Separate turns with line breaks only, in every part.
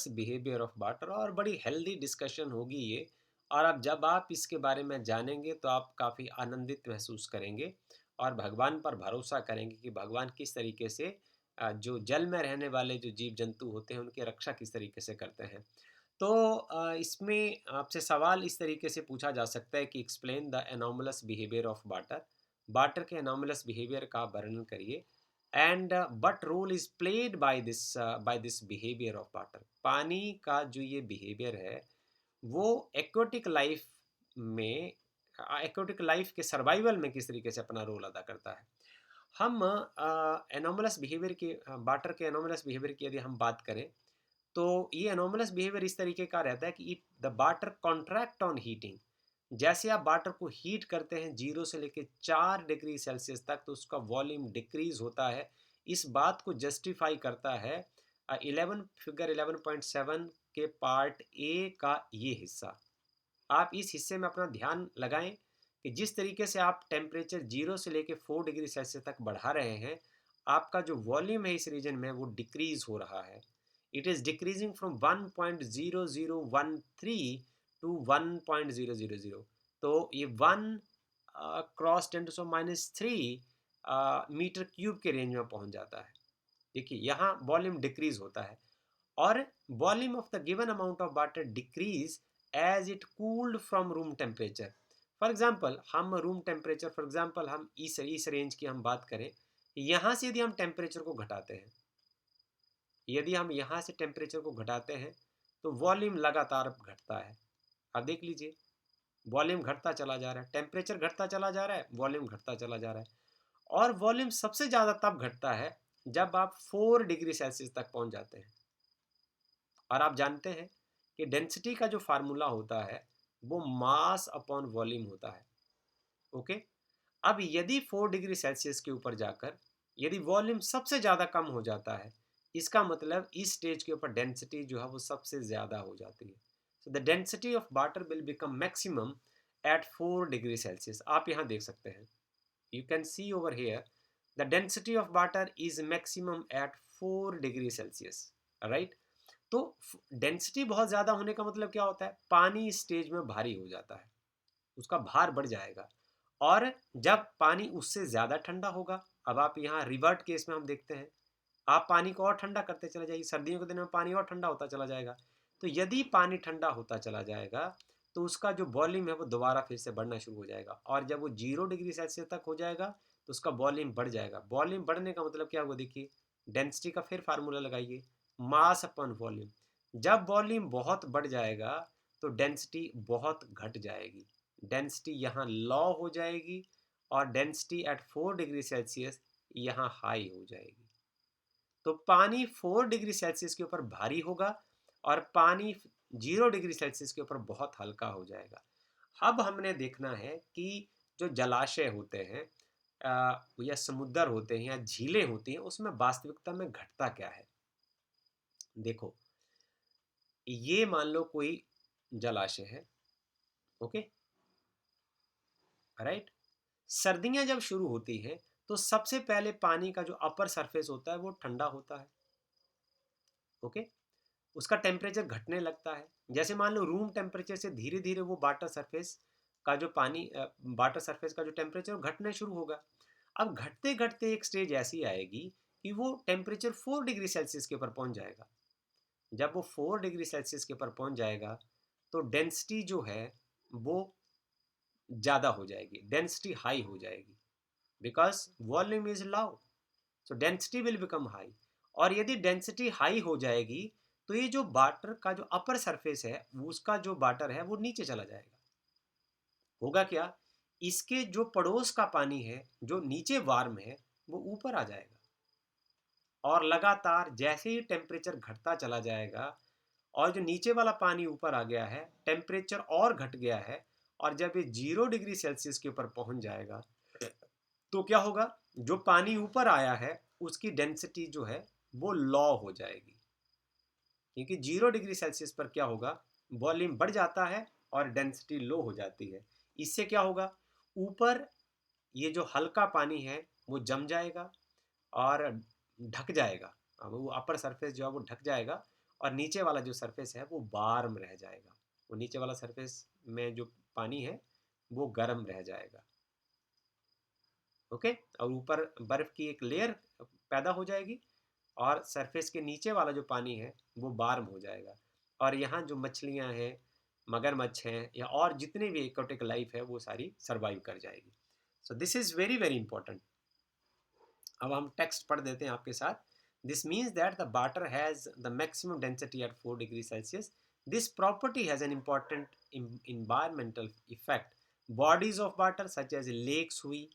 Behaviour of water, और बड़ी healthy discussion होगी ये। और अब जब आप इसके बारे में जानेंगे तो आप काफ़ी आनंदित महसूस करेंगे और भगवान पर भरोसा करेंगे कि भगवान किस तरीके से जो जल में रहने वाले जो जीव जंतु होते हैं उनकी रक्षा किस तरीके से करते हैं। तो इसमें आपसे सवाल इस तरीके से पूछा जा सकता है कि explain the anomalous behaviour of water. Water के एनॉमलस बिहेवियर का वर्णन करिए। And what role is played by this behaviour of water. पानी का जो ये बिहेवियर है वो एक्वेटिक लाइफ में, एक्वेटिक लाइफ के सर्वाइवल में किस तरीके से अपना रोल अदा करता है। हम एनोमलस बिहेवियर के वाटर के एनोमलस बिहेवियर की यदि हम बात करें तो ये एनोमलस बिहेवियर इस तरीके का रहता है कि it the water contract on heating. जैसे आप वाटर को हीट करते हैं 0 से लेके 4 डिग्री सेल्सियस तक तो उसका वॉल्यूम डिक्रीज होता है। इस बात को जस्टिफाई करता है 11 फिगर 11.7 के पार्ट ए का ये हिस्सा। आप इस हिस्से में अपना ध्यान लगाएं कि जिस तरीके से आप टेम्परेचर 0 से लेके 4 डिग्री सेल्सियस तक बढ़ा रहे हैं, आपका जो वॉल्यूम है इस रीजन में वो डिक्रीज हो रहा है। It is decreasing from 1.0013 to 1.000। तो ये 1 क्रॉस 10⁻³ मीटर क्यूब के रेंज में पहुंच जाता है। देखिए यहाँ वॉल्यूम डिक्रीज होता है और volume of the given amount of water decrease as it cooled from room temperature. For example हम रूम टेम्परेचर, फॉर एग्जाम्पल हम इस रेंज की हम बात करें, यहाँ से यदि हम टेम्परेचर को घटाते हैं, यदि हम यहाँ से टेम्परेचर को घटाते हैं तो वॉल्यूम लगातार घटता है। अब देख लीजिए वॉल्यूम घटता चला जा रहा है, टेम्परेचर घटता चला जा रहा है, वॉल्यूम घटता चला जा रहा है। और वॉल्यूम सबसे ज़्यादा तब घटता है जब आप 4 डिग्री सेल्सियस तक पहुंच जाते हैं। और आप जानते हैं कि डेंसिटी का जो फार्मूला होता है वो मास अपॉन वॉल्यूम होता है। ओके। अब यदि 4 डिग्री सेल्सियस के ऊपर जाकर यदि वॉल्यूम सबसे ज़्यादा कम हो जाता है, इसका मतलब इस स्टेज के ऊपर डेंसिटी जो है वो सबसे ज़्यादा हो जाती है। So the density of water will become maximum at 4 degree Celsius. आप यहाँ देख सकते हैं, you can see over here the density of water is maximum at 4 degree Celsius, right. तो डेंसिटी बहुत ज़्यादा होने का मतलब क्या होता है, पानी स्टेज में भारी हो जाता है, उसका भार बढ़ जाएगा। और जब पानी उससे ज़्यादा ठंडा होगा, अब आप यहाँ रिवर्ट केस में हम देखते हैं, आप पानी को और ठंडा करते चले जाइए, सर्दियों के दिन में पानी और ठंडा होता चला जाएगा। तो यदि पानी ठंडा होता चला जाएगा तो उसका जो वॉल्यूम है वो दोबारा फिर से बढ़ना शुरू हो जाएगा, और जब वो 0 डिग्री सेल्सियस तक हो जाएगा तो उसका वॉल्यूम बढ़ जाएगा। वॉल्यूम बढ़ने का मतलब क्या हुआ, देखिए डेंसिटी का फिर फार्मूला लगाइए, मास अपन वॉल्यूम। जब वॉल्यूम बहुत बढ़ जाएगा तो डेंसिटी बहुत घट जाएगी, डेंसिटी यहाँ लॉ हो जाएगी और डेंसिटी एट 4 डिग्री सेल्सियस यहाँ हाई हो जाएगी। तो पानी 4 डिग्री सेल्सियस के ऊपर भारी होगा और पानी 0 डिग्री सेल्सियस के ऊपर बहुत हल्का हो जाएगा। अब हमने देखना है कि जो जलाशय होते हैं या समुद्र होते हैं या झीलें होती हैं उसमें वास्तविकता में घटता क्या है। देखो ये मान लो कोई जलाशय है, ओके, राइट। सर्दियां जब शुरू होती हैं तो सबसे पहले पानी का जो अपर सरफेस होता है वो ठंडा होता है, ओके। उसका टेम्परेचर घटने लगता है। जैसे मान लो रूम टेम्परेचर से धीरे धीरे वो वाटर सरफेस का जो पानी वाटर सरफेस का जो टेम्परेचर घटने शुरू होगा। अब घटते घटते एक स्टेज ऐसी आएगी कि वो टेम्परेचर 4 डिग्री सेल्सियस के ऊपर पहुंच जाएगा। जब वो 4 डिग्री सेल्सियस के ऊपर पहुंच जाएगा तो डेंसिटी जो है वो ज़्यादा हो जाएगी, डेंसिटी हाई हो जाएगी, because volume is law, so density will become high. और यदि डेंसिटी हाई हो जाएगी तो ये जो वाटर का जो अपर सरफेस है उसका जो वाटर है वो नीचे चला जाएगा। होगा क्या, इसके जो पड़ोस का पानी है जो नीचे वार्म है वो ऊपर आ जाएगा। और लगातार जैसे ही टेम्परेचर घटता चला जाएगा और जो नीचे वाला पानी ऊपर आ गया है, टेम्परेचर और घट गया है, और जब ये 0 डिग्री सेल्सियस के ऊपर पहुंच जाएगा तो क्या होगा, जो पानी ऊपर आया है उसकी डेंसिटी जो है वो लॉ हो जाएगी। क्योंकि 0 डिग्री सेल्सियस पर क्या होगा, वॉल्यूम बढ़ जाता है और डेंसिटी लो हो जाती है। इससे क्या होगा, ऊपर ये जो हल्का पानी है वो जम जाएगा और ढक जाएगा। अब वो अपर सरफेस जो है वो ढक जाएगा और नीचे वाला जो सरफेस है वो वार्म रह जाएगा। वो नीचे वाला सरफेस में जो पानी है वो गर्म रह जाएगा। ओके, और ऊपर बर्फ की एक लेयर पैदा हो जाएगी और सरफेस के नीचे वाला जो पानी है वो वार्म हो जाएगा। और यहाँ जो मछलियाँ हैं, मगरमच्छ हैं या और जितने भी एक्वाटिक लाइफ है वो सारी सर्वाइव कर जाएगी। So this is very very important. अब हम टेक्स्ट पढ़ देते हैं आपके साथ। This means that the water has the maximum density at 4 degree Celsius. This property has an important environmental effect. Bodies of water such as lakes हुई,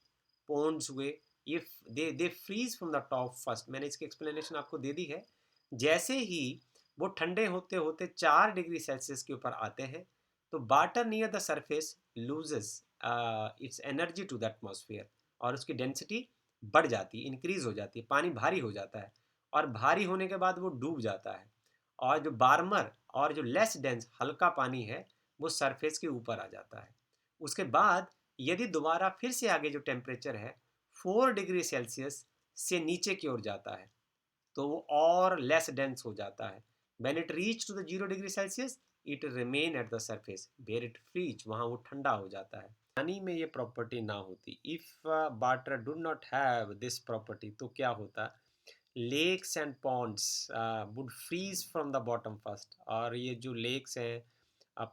ponds हुए, if they freeze from the top first. मैंने इसकी explanation आपको दे दी है। जैसे ही वो ठंडे होते होते 4 डिग्री सेल्सियस के ऊपर आते हैं तो water near the surface loses its energy to the atmosphere, और उसकी डेंसिटी बढ़ जाती है, इंक्रीज हो जाती है, पानी भारी हो जाता है और भारी होने के बाद वो डूब जाता है। और जो वार्मर और जो लेस डेंस हल्का पानी है वो सरफेस के ऊपर आ जाता है। उसके बाद यदि दोबारा फिर से आगे जो टेम्परेचर है 4 डिग्री सेल्सियस से नीचे की ओर जाता है तो वो और लेस डेंस हो जाता है। When it reach to the 0 degree Celsius it remain at the surface where it freeze, वहाँ वो ठंडा हो जाता है। पानी में ये प्रॉपर्टी ना होती, if water do not have this property, तो क्या होता, lakes and ponds would freeze from the bottom first. और ये जो लेक्स हैं,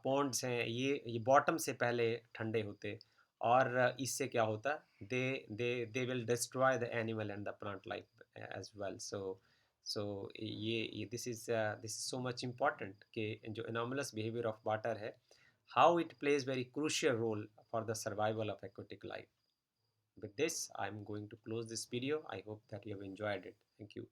पॉन्ड्स हैं, ये बॉटम से पहले ठंडे होते। और इससे क्या होता, they they will destroy the animal and the plant life as well. So ये this is so much important कि जो एनॉमलस बिहेवियर ऑफ वाटर है, how it plays very crucial role for the survival of aquatic life. With this, I'm going to close this video. I hope that you have enjoyed it. Thank you.